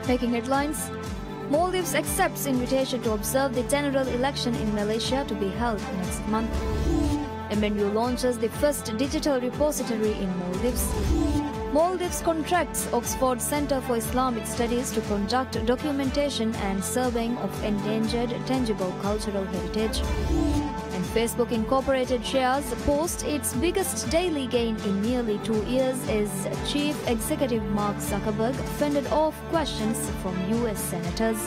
Making headlines, Maldives accepts invitation to observe the general election in Malaysia to be held next month. MNU launches the first digital repository in Maldives. Maldives contracts Oxford Centre for Islamic Studies to conduct documentation and surveying of endangered tangible cultural heritage. And Facebook Incorporated shares post its biggest daily gain in nearly 2 years as Chief Executive Mark Zuckerberg fended off questions from US senators.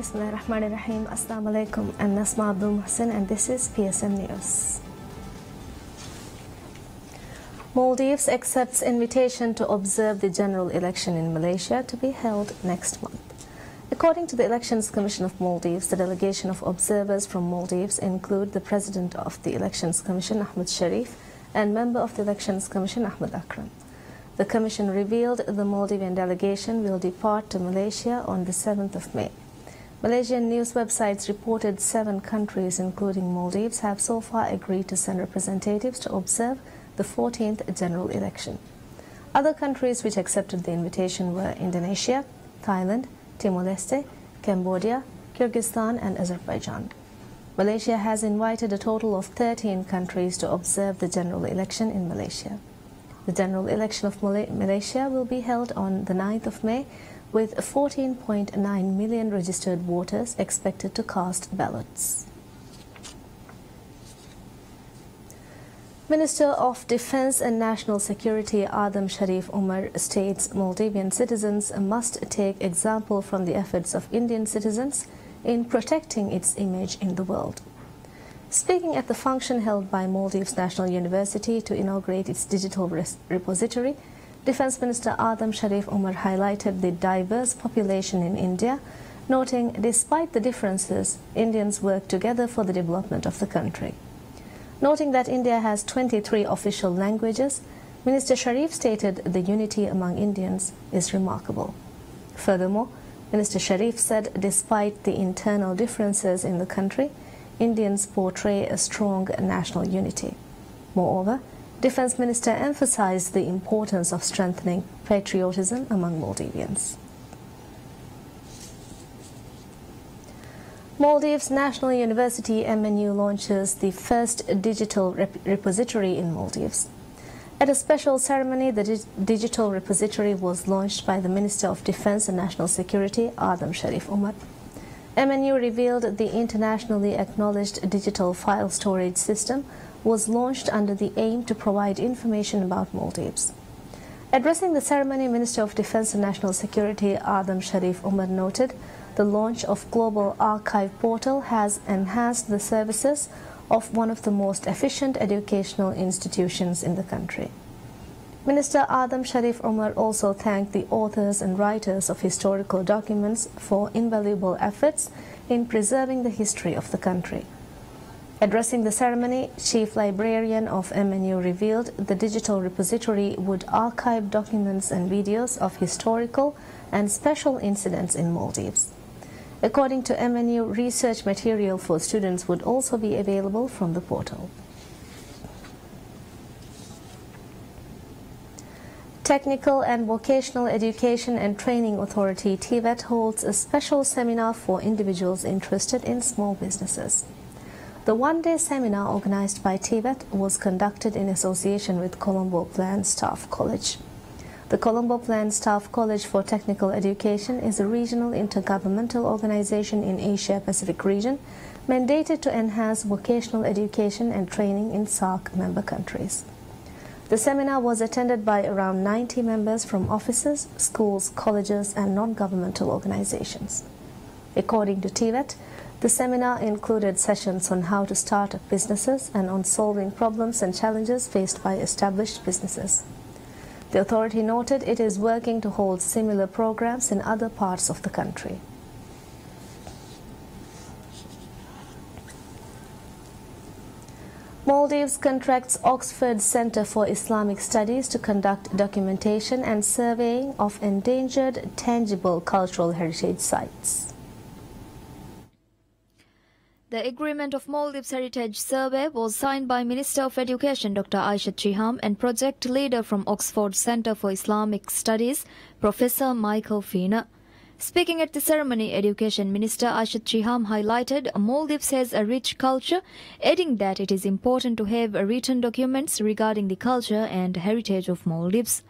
Bismillahirrahmanirrahim. Assalamu alaikum. I'm Nasma Abdul Muhsin and this is PSM News. Maldives accepts invitation to observe the general election in Malaysia to be held next month. According to the Elections Commission of Maldives, the delegation of observers from Maldives include the President of the Elections Commission, Ahmed Sharif, and Member of the Elections Commission, Ahmed Akram. The Commission revealed the Maldivian delegation will depart to Malaysia on the 7th of May. Malaysian news websites reported 7 countries, including Maldives, have so far agreed to send representatives to observe the 14th general election. Other countries which accepted the invitation were Indonesia, Thailand, Timor-Leste, Cambodia, Kyrgyzstan and Azerbaijan. Malaysia has invited a total of 13 countries to observe the general election in Malaysia. The general election of Malaysia will be held on the 9th of May, with 14.9 million registered voters expected to cast ballots. Minister of Defence and National Security Adam Sharif Umar states Maldivian citizens must take example from the efforts of Indian citizens in protecting its image in the world. Speaking at the function held by Maldives National University to inaugurate its digital repository, Defence Minister Adam Sharif Umar highlighted the diverse population in India, noting despite the differences, Indians work together for the development of the country. Noting that India has 23 official languages, Minister Sharif stated the unity among Indians is remarkable. Furthermore, Minister Sharif said despite the internal differences in the country, Indians portray a strong national unity. Moreover, Defence Minister emphasized the importance of strengthening patriotism among Maldivians. Maldives National University MNU launches the first digital repository in Maldives. At a special ceremony, the digital repository was launched by the Minister of Defence and National Security, Adam Sharif Umar. MNU revealed the internationally acknowledged digital file storage system was launched under the aim to provide information about Maldives. Addressing the ceremony, Minister of Defence and National Security Adam Sharif Umar noted the launch of Global Archive Portal has enhanced the services of one of the most efficient educational institutions in the country. Minister Adam Sharif Umar also thanked the authors and writers of historical documents for invaluable efforts in preserving the history of the country. Addressing the ceremony, Chief Librarian of MNU revealed the digital repository would archive documents and videos of historical and special incidents in Maldives. According to MNU, research material for students would also be available from the portal. Technical and Vocational Education and Training Authority TVET holds a special seminar for individuals interested in small businesses. The one-day seminar organized by TVET was conducted in association with Colombo Plan Staff College. The Colombo Plan Staff College for Technical Education is a regional intergovernmental organization in Asia-Pacific region mandated to enhance vocational education and training in SAARC member countries. The seminar was attended by around 90 members from offices, schools, colleges and non-governmental organizations. According to TVET, the seminar included sessions on how to start up businesses and on solving problems and challenges faced by established businesses. The authority noted it is working to hold similar programs in other parts of the country. Maldives contracts Oxford Centre for Islamic Studies to conduct documentation and surveying of endangered tangible cultural heritage sites. The agreement of Maldives Heritage Survey was signed by Minister of Education Dr. Aisha Chiham and project leader from Oxford Centre for Islamic Studies, Professor Michael Feener. Speaking at the ceremony, Education Minister Aisha Chiham highlighted Maldives has a rich culture, adding that it is important to have written documents regarding the culture and heritage of Maldives.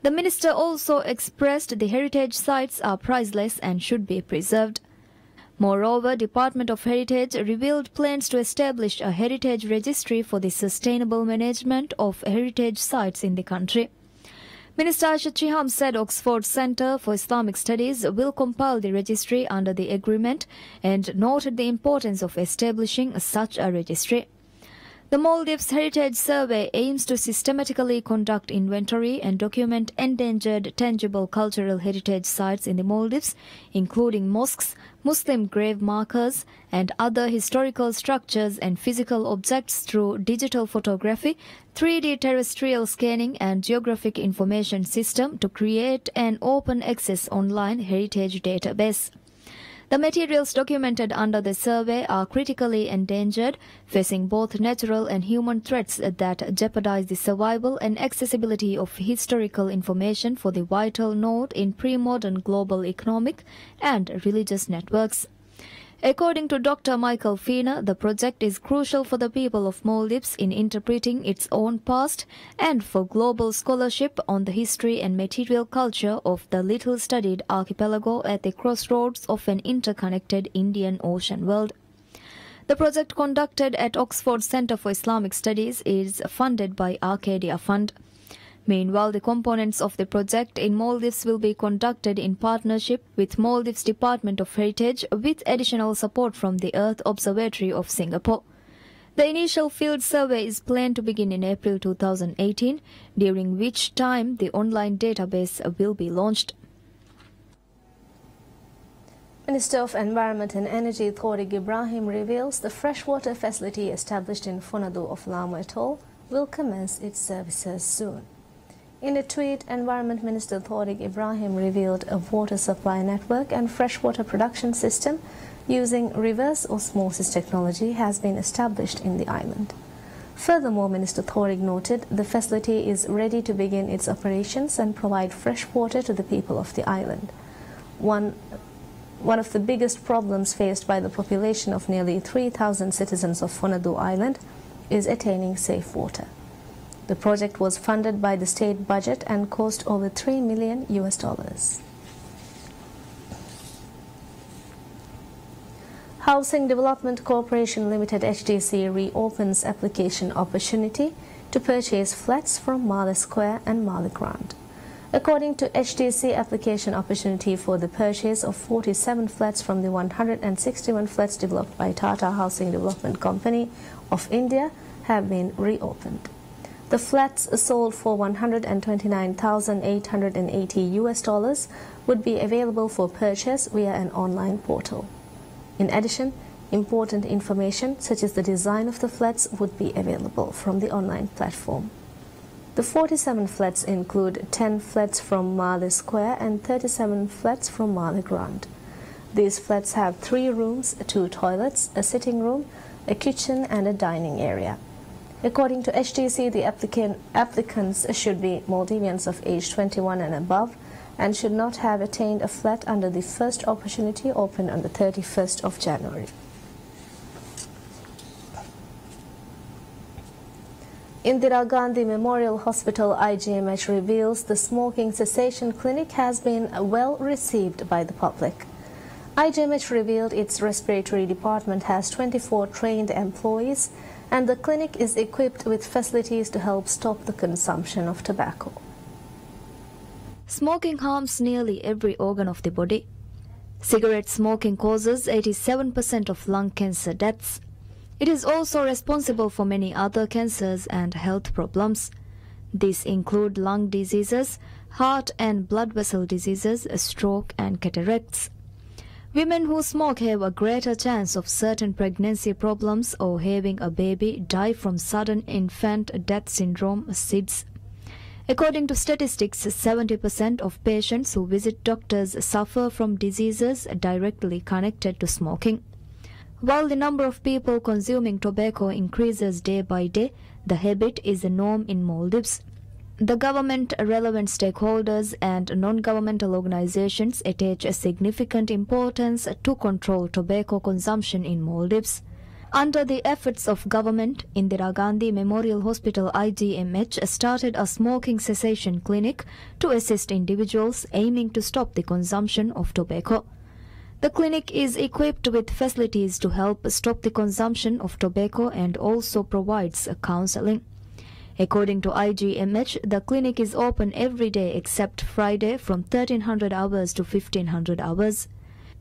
The minister also expressed the heritage sites are priceless and should be preserved. Moreover, Department of Heritage revealed plans to establish a heritage registry for the sustainable management of heritage sites in the country. Minister Aisha Chiham said Oxford Centre for Islamic Studies will compile the registry under the agreement and noted the importance of establishing such a registry. The Maldives Heritage Survey aims to systematically conduct inventory and document endangered tangible cultural heritage sites in the Maldives, including mosques, Muslim grave markers, and other historical structures and physical objects through digital photography, 3D terrestrial scanning, and geographic information system to create an open access online heritage database. The materials documented under the survey are critically endangered, facing both natural and human threats that jeopardize the survival and accessibility of historical information for the vital node in pre-modern global economic and religious networks. According to Dr. Michael Feener, the project is crucial for the people of Maldives in interpreting its own past and for global scholarship on the history and material culture of the little-studied archipelago at the crossroads of an interconnected Indian Ocean world. The project conducted at Oxford Centre for Islamic Studies is funded by Arcadia Fund. Meanwhile, the components of the project in Maldives will be conducted in partnership with Maldives Department of Heritage with additional support from the Earth Observatory of Singapore. The initial field survey is planned to begin in April 2018, during which time the online database will be launched. Minister of Environment and Energy Thorig Ibrahim reveals the freshwater facility established in Fonadu of Lamu Atoll will commence its services soon. In a tweet, Environment Minister Thorig Ibrahim revealed a water supply network and freshwater production system using reverse osmosis technology has been established in the island. Furthermore, Minister Thorig noted the facility is ready to begin its operations and provide fresh water to the people of the island. One of the biggest problems faced by the population of nearly 3,000 citizens of Fonadu Island is attaining safe water. The project was funded by the state budget and cost over $3 million. Housing Development Corporation Limited HDC reopens application opportunity to purchase flats from Mali Square and Mali Grand. According to HDC, application opportunity for the purchase of 47 flats from the 161 flats developed by Tata Housing Development Company of India have been reopened. The flats sold for $129,880 would be available for purchase via an online portal. In addition, important information such as the design of the flats would be available from the online platform. The 47 flats include 10 flats from Mali Square and 37 flats from Mali Grand. These flats have 3 rooms, 2 toilets, a sitting room, a kitchen and a dining area. According to HDC, the applicants should be Maldivians of age 21 and above and should not have attained a flat under the first opportunity opened on the 31st of January. Indira Gandhi Memorial Hospital IGMH reveals the smoking cessation clinic has been well received by the public. IGMH revealed its respiratory department has 24 trained employees and the clinic is equipped with facilities to help stop the consumption of tobacco. Smoking harms nearly every organ of the body. Cigarette smoking causes 87% of lung cancer deaths. It is also responsible for many other cancers and health problems. These include lung diseases, heart and blood vessel diseases, stroke and cataracts. Women who smoke have a greater chance of certain pregnancy problems or having a baby die from sudden infant death syndrome, SIDS. According to statistics, 70% of patients who visit doctors suffer from diseases directly connected to smoking. While the number of people consuming tobacco increases day by day, the habit is a norm in Maldives. The government, relevant stakeholders and non-governmental organizations attach a significant importance to control tobacco consumption in Maldives. Under the efforts of government, Indira Gandhi Memorial Hospital IGMH started a smoking cessation clinic to assist individuals aiming to stop the consumption of tobacco. The clinic is equipped with facilities to help stop the consumption of tobacco and also provides counseling. According to IGMH, the clinic is open every day except Friday from 1300 hours to 1500 hours.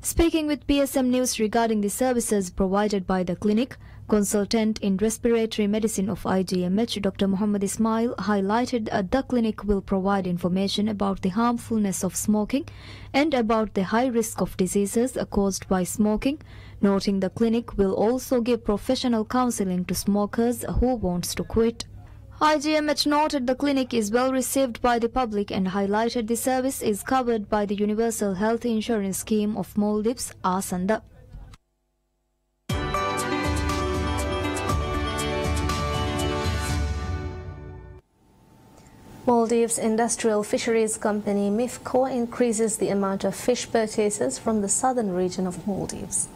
Speaking with PSM News regarding the services provided by the clinic, consultant in respiratory medicine of IGMH, Dr. Muhammad Ismail, highlighted that the clinic will provide information about the harmfulness of smoking and about the high risk of diseases caused by smoking, noting the clinic will also give professional counseling to smokers who want to quit. IGMH noted the clinic is well received by the public and highlighted the service is covered by the Universal Health Insurance Scheme of Maldives, ASANDA. Maldives Industrial Fisheries Company MIFCO increases the amount of fish purchases from the southern region of Maldives.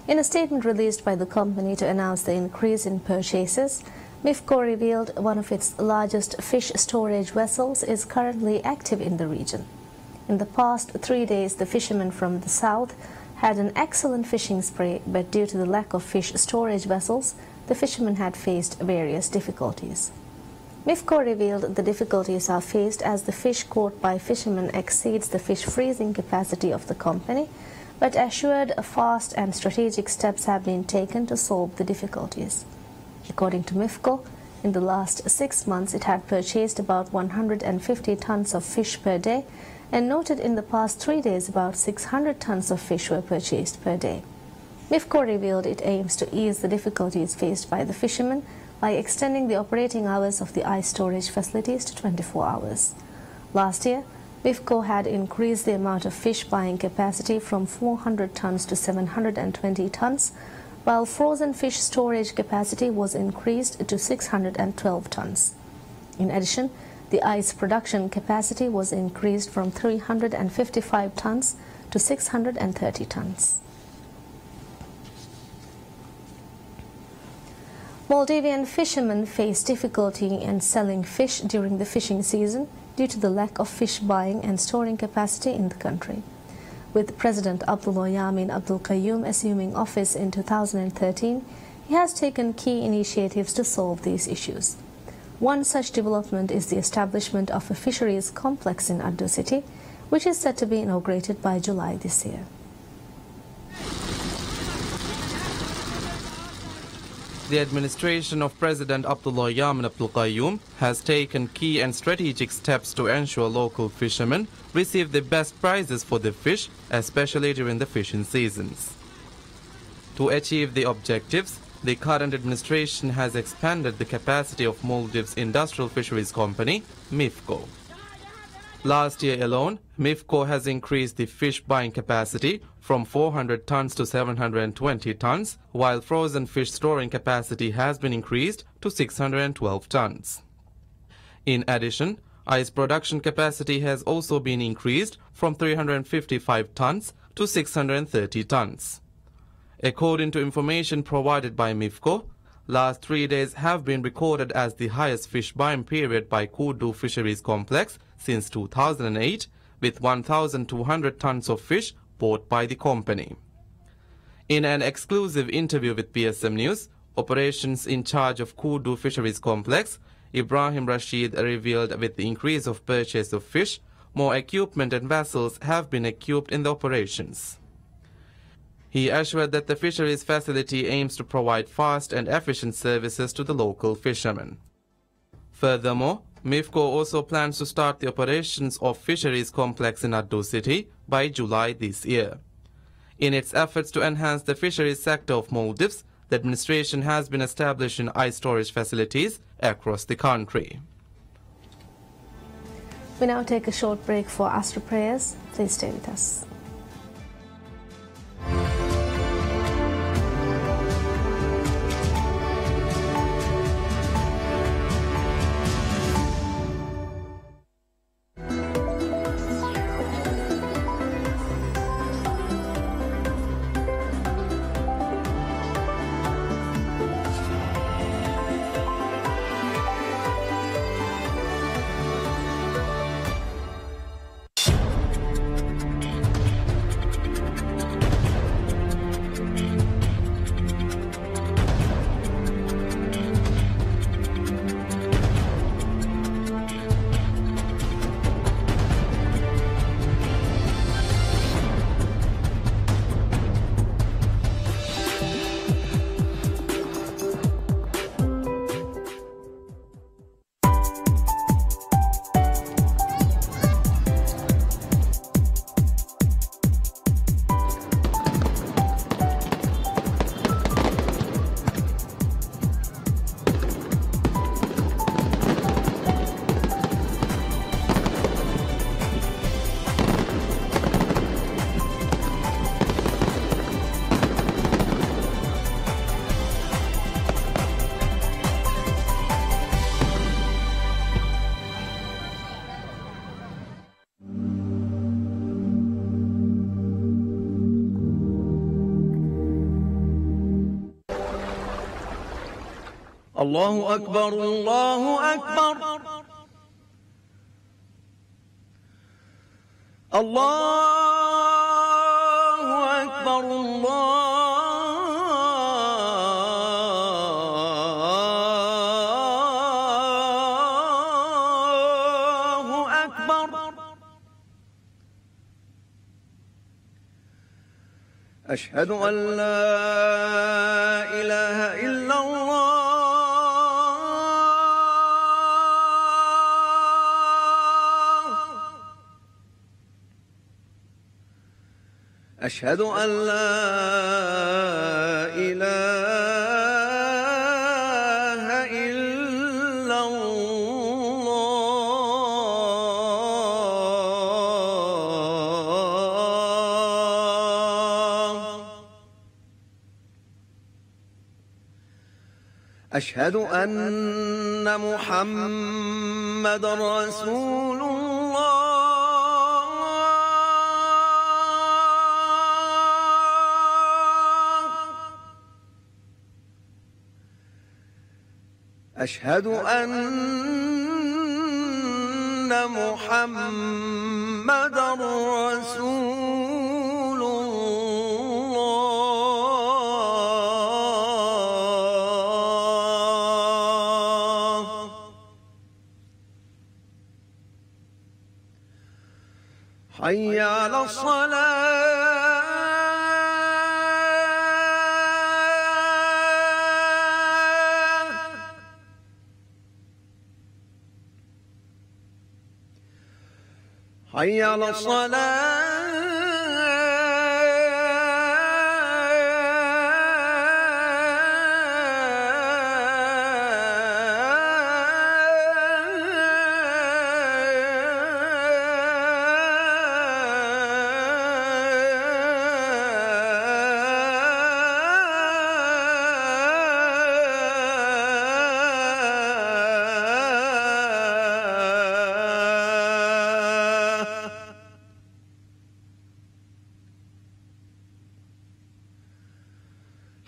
In a statement released by the company to announce the increase in purchases, MIFCO revealed one of its largest fish storage vessels is currently active in the region. In the past 3 days, the fishermen from the south had an excellent fishing spree, but due to the lack of fish storage vessels, the fishermen had faced various difficulties. MIFCO revealed the difficulties are faced as the fish caught by fishermen exceeds the fish freezing capacity of the company, but assured fast and strategic steps have been taken to solve the difficulties. According to MIFCO, in the last 6 months it had purchased about 150 tons of fish per day and noted in the past 3 days about 600 tons of fish were purchased per day. MIFCO revealed it aims to ease the difficulties faced by the fishermen by extending the operating hours of the ice storage facilities to 24 hours. Last year, MIFCO had increased the amount of fish buying capacity from 400 tons to 720 tons, while frozen fish storage capacity was increased to 612 tons. In addition, the ice production capacity was increased from 355 tons to 630 tons. Maldivian fishermen face difficulty in selling fish during the fishing season due to the lack of fish buying and storing capacity in the country. With President Abdullah Yamin Abdul Qayyum assuming office in 2013, he has taken key initiatives to solve these issues. One such development is the establishment of a fisheries complex in Addo City, which is set to be inaugurated by July this year. The administration of President Abdullah Yamin Abdul Qayyum has taken key and strategic steps to ensure local fishermen receive the best prices for the fish, especially during the fishing seasons. To achieve the objectives, the current administration has expanded the capacity of Maldives Industrial Fisheries Company, MIFCO. Last year alone, MIFCO has increased the fish buying capacity from 400 tons to 720 tons, while frozen fish storing capacity has been increased to 612 tons. In addition, ice production capacity has also been increased from 355 tons to 630 tons. According to information provided by MIFCO, last 3 days have been recorded as the highest fish buying period by Kudu Fisheries Complex since 2008, with 1,200 tons of fish bought by the company. In an exclusive interview with PSM News, operations in charge of Kudu Fisheries Complex, Ibrahim Rashid revealed with the increase of purchase of fish, more equipment and vessels have been equipped in the operations. He assured that the fisheries facility aims to provide fast and efficient services to the local fishermen. Furthermore, MIFCO also plans to start the operations of fisheries complex in Addo City by July this year. In its efforts to enhance the fisheries sector of Maldives, the administration has been establishing ice storage facilities across the country. We now take a short break for Astro Prayers. Please stay with us. الله أكبر الله أكبر الله أكبر الله أكبر أشهد أن لا إله إلا الله أشهد أن لا إله إلا الله أشهد أن محمدًا رسول الله أشهد أن محمدًا رسول الله حي على الصلاة حي على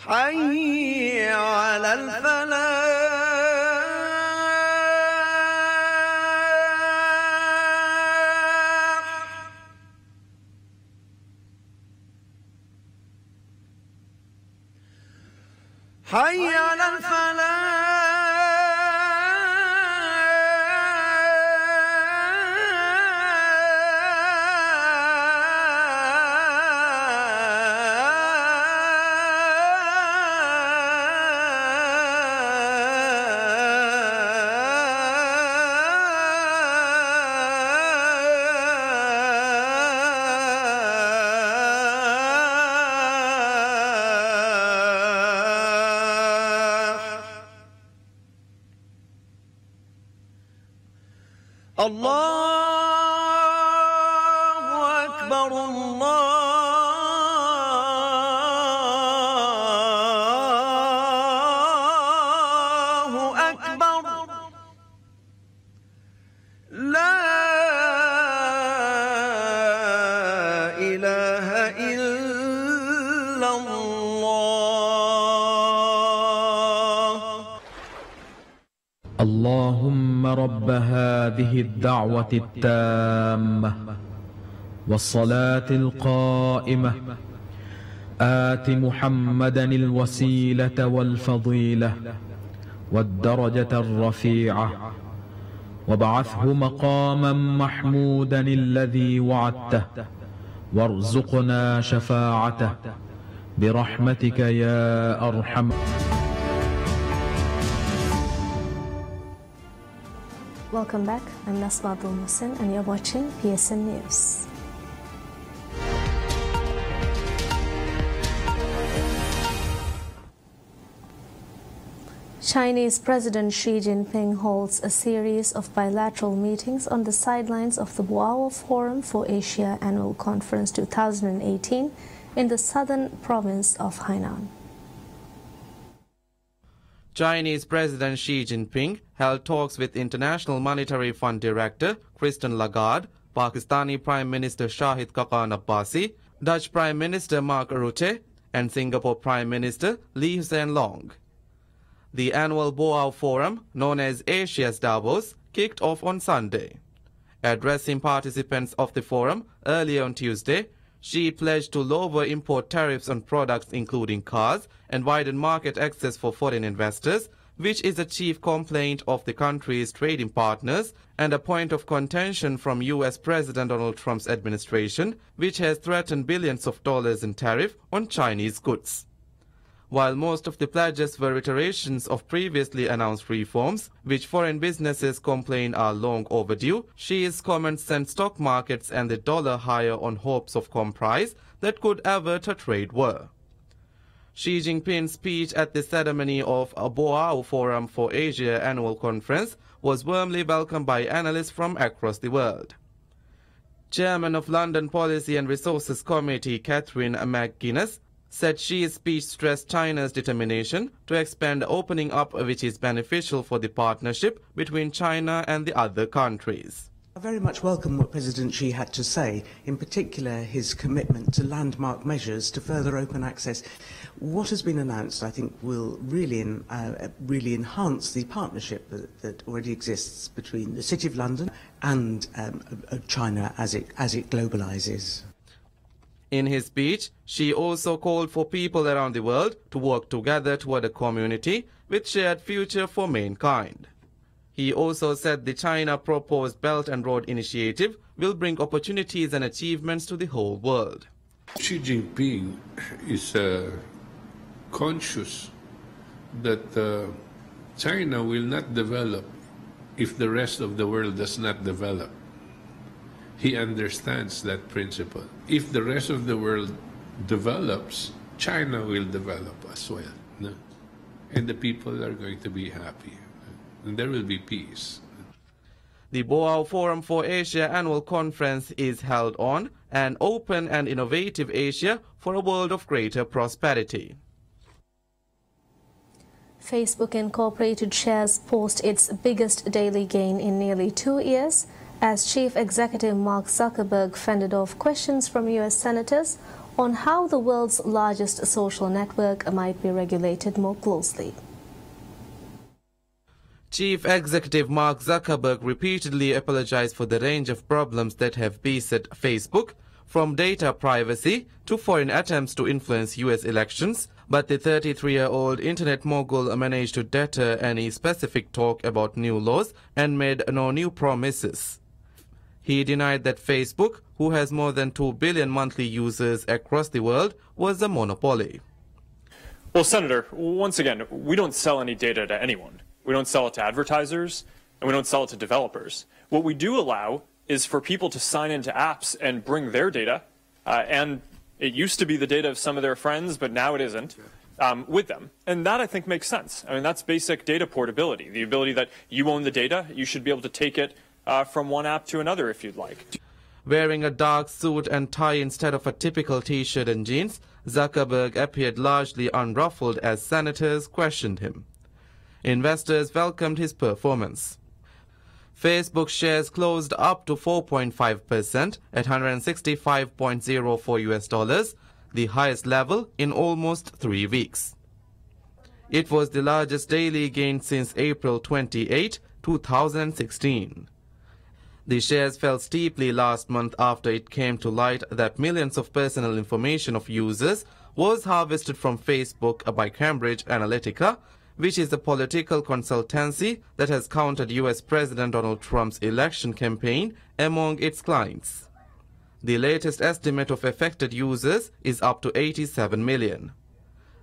حي على الفلاح حي على الفلاح الله أكبر الله أكبر لا إله إلا الله اللهم رب هذه الدعوة التامة والصلاة القائمة آت محمدا الوسيلة والفضيلة والدرجة الرفيعة وابعثه مقاما محمودا الذي وعدته وارزقنا شفاعته برحمتك يا أرحم. Welcome back. I'm Nasma Abdul Musin and you're watching PSM News. Chinese President Xi Jinping holds a series of bilateral meetings on the sidelines of the Boao Forum for Asia Annual Conference 2018 in the southern province of Hainan. Chinese President Xi Jinping held talks with International Monetary Fund Director Christine Lagarde, Pakistani Prime Minister Shahid Khaqan Abbasi, Dutch Prime Minister Mark Rutte, and Singapore Prime Minister Lee Hsien Loong. The annual Boao Forum, known as Asia's Davos, kicked off on Sunday. Addressing participants of the forum earlier on Tuesday, Xi pledged to lower import tariffs on products including cars and widen market access for foreign investors, which is a chief complaint of the country's trading partners and a point of contention from U.S. President Donald Trump's administration, which has threatened billions of dollars in tariff on Chinese goods. While most of the pledges were iterations of previously announced reforms, which foreign businesses complain are long overdue, Xi's comments sent stock markets and the dollar higher on hopes of compromise that could avert a trade war. Xi Jinping's speech at the ceremony of a Boao Forum for Asia Annual Conference was warmly welcomed by analysts from across the world. Chairman of London Policy and Resources Committee Catherine McGuinness said Xi's speech stressed China's determination to expand opening up, which is beneficial for the partnership between China and the other countries. I very much welcome what President Xi had to say, in particular his commitment to landmark measures to further open access. What has been announced, I think, will really enhance the partnership that already exists between the City of London and China as it globalizes. In his speech, Xi also called for people around the world to work together toward a community with shared future for mankind. He also said the China proposed Belt and Road Initiative will bring opportunities and achievements to the whole world. Xi Jinping is conscious that China will not develop if the rest of the world does not develop. He understands that principle. If the rest of the world develops, China will develop as well. No? And the people are going to be happy. And there will be peace. The Boao Forum for Asia Annual Conference is held on an open and innovative Asia for a world of greater prosperity. Facebook Incorporated shares post its biggest daily gain in nearly 2 years as Chief Executive Mark Zuckerberg fended off questions from U.S. senators on how the world's largest social network might be regulated more closely. Chief Executive Mark Zuckerberg repeatedly apologized for the range of problems that have beset Facebook, from data privacy to foreign attempts to influence U.S. elections, but the 33-year-old internet mogul managed to deter any specific talk about new laws and made no new promises. He denied that Facebook, who has more than 2 billion monthly users across the world, was a monopoly. Well, Senator, once again, we don't sell any data to anyone. We don't sell it to advertisers, and we don't sell it to developers. What we do allow is for people to sign into apps and bring their data, and it used to be the data of some of their friends, but now it isn't, with them. And that, I think, makes sense. I mean, that's basic data portability, the ability that you own the data, you should be able to take it from one app to another if you'd like. Wearing a dark suit and tie instead of a typical t-shirt and jeans, Zuckerberg appeared largely unruffled as senators questioned him. Investors welcomed his performance. Facebook shares closed up to 4.5% at $165.04, the highest level in almost 3 weeks. It was the largest daily gain since April 28, 2016. The shares fell steeply last month after it came to light that millions of personal information of users was harvested from Facebook by Cambridge Analytica, which is a political consultancy that has countered US President Donald Trump's election campaign among its clients. The latest estimate of affected users is up to 87 million.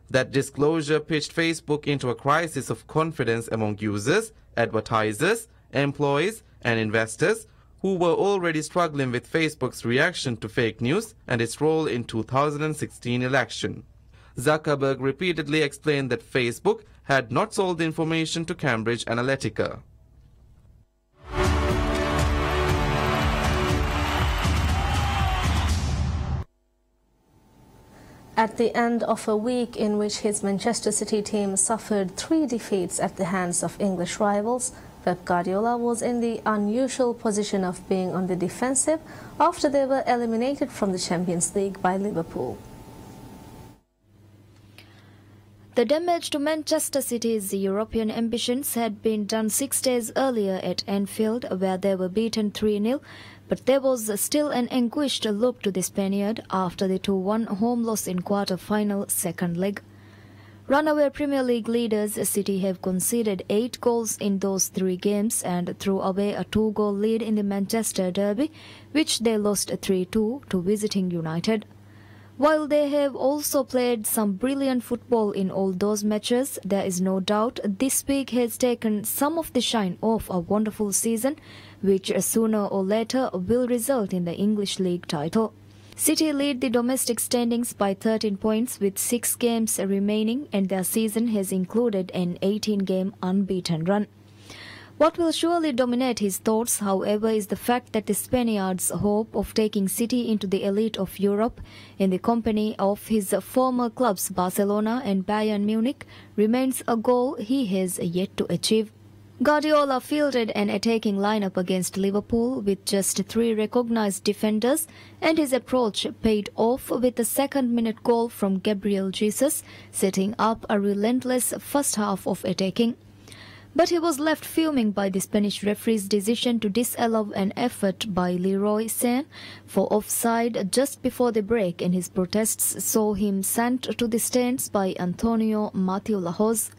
That disclosure pitched Facebook into a crisis of confidence among users, advertisers, employees, and investors who were already struggling with Facebook's reaction to fake news and its role in 2016 election. Zuckerberg repeatedly explained that Facebook had not sold the information to Cambridge Analytica. At the end of a week in which his Manchester City team suffered 3 defeats at the hands of English rivals, Pep Guardiola was in the unusual position of being on the defensive after they were eliminated from the Champions League by Liverpool. The damage to Manchester City's European ambitions had been done 6 days earlier at Anfield, where they were beaten 3-0, but there was still an anguished look to the Spaniard after the 2-1 home loss in quarter-final second leg. Runaway Premier League leaders City have conceded 8 goals in those 3 games and threw away a 2-goal lead in the Manchester derby, which they lost 3-2 to visiting United. While they have also played some brilliant football in all those matches, there is no doubt this week has taken some of the shine off a wonderful season, which sooner or later will result in the English League title. City lead the domestic standings by 13 points with 6 games remaining, and their season has included an 18-game unbeaten run. What will surely dominate his thoughts, however, is the fact that the Spaniard's hope of taking City into the elite of Europe in the company of his former clubs Barcelona and Bayern Munich remains a goal he has yet to achieve. Guardiola fielded an attacking lineup against Liverpool with just 3 recognised defenders, and his approach paid off with a second-minute goal from Gabriel Jesus, setting up a relentless first half of attacking. But he was left fuming by the Spanish referee's decision to disallow an effort by Leroy Sane for offside just before the break, and his protests saw him sent to the stands by Antonio Matthew-Lahoz.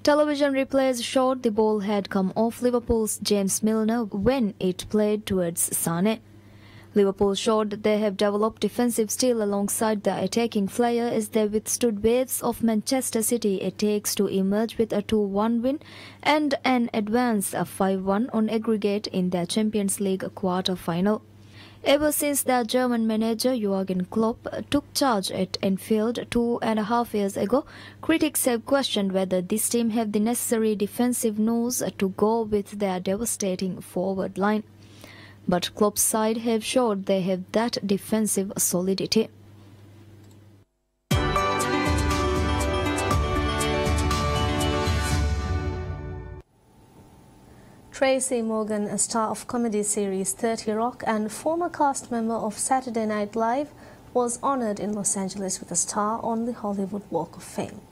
Television replays showed the ball had come off Liverpool's James Milner when it played towards Sane. Liverpool showed that they have developed defensive steel alongside their attacking flair as they withstood waves of Manchester City attacks to emerge with a 2-1 win and an advance of 5-1 on aggregate in their Champions League quarter-final. Ever since their German manager Jurgen Klopp took charge at Anfield 2.5 years ago, critics have questioned whether this team have the necessary defensive nose to go with their devastating forward line. But Klopp's side have showed they have that defensive solidity. Tracy Morgan, a star of comedy series 30 Rock and former cast member of Saturday Night Live, was honored in Los Angeles with a star on the Hollywood Walk of Fame.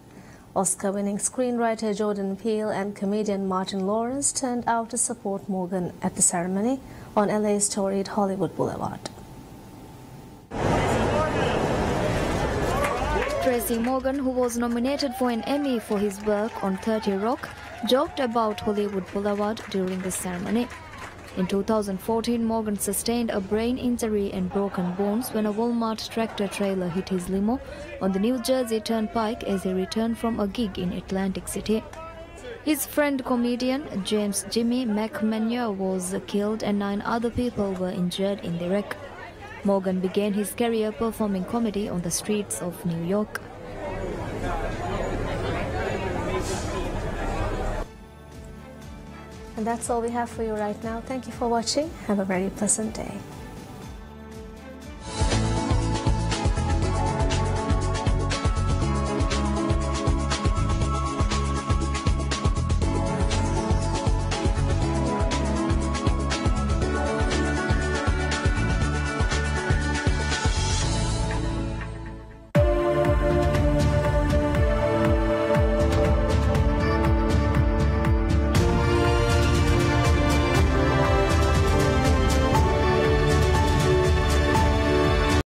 Oscar-winning screenwriter Jordan Peele and comedian Martin Lawrence turned out to support Morgan at the ceremony on LA's storied Hollywood Boulevard. Tracy Morgan, who was nominated for an Emmy for his work on 30 Rock, joked about Hollywood Boulevard during the ceremony. In 2014, Morgan sustained a brain injury and broken bones when a Walmart tractor trailer hit his limo on the New Jersey Turnpike as he returned from a gig in Atlantic City. His friend comedian James Jimmy McManure was killed and 9 other people were injured in the wreck. Morgan began his career performing comedy on the streets of New York. And that's all we have for you right now. Thank you for watching. Have a very pleasant day.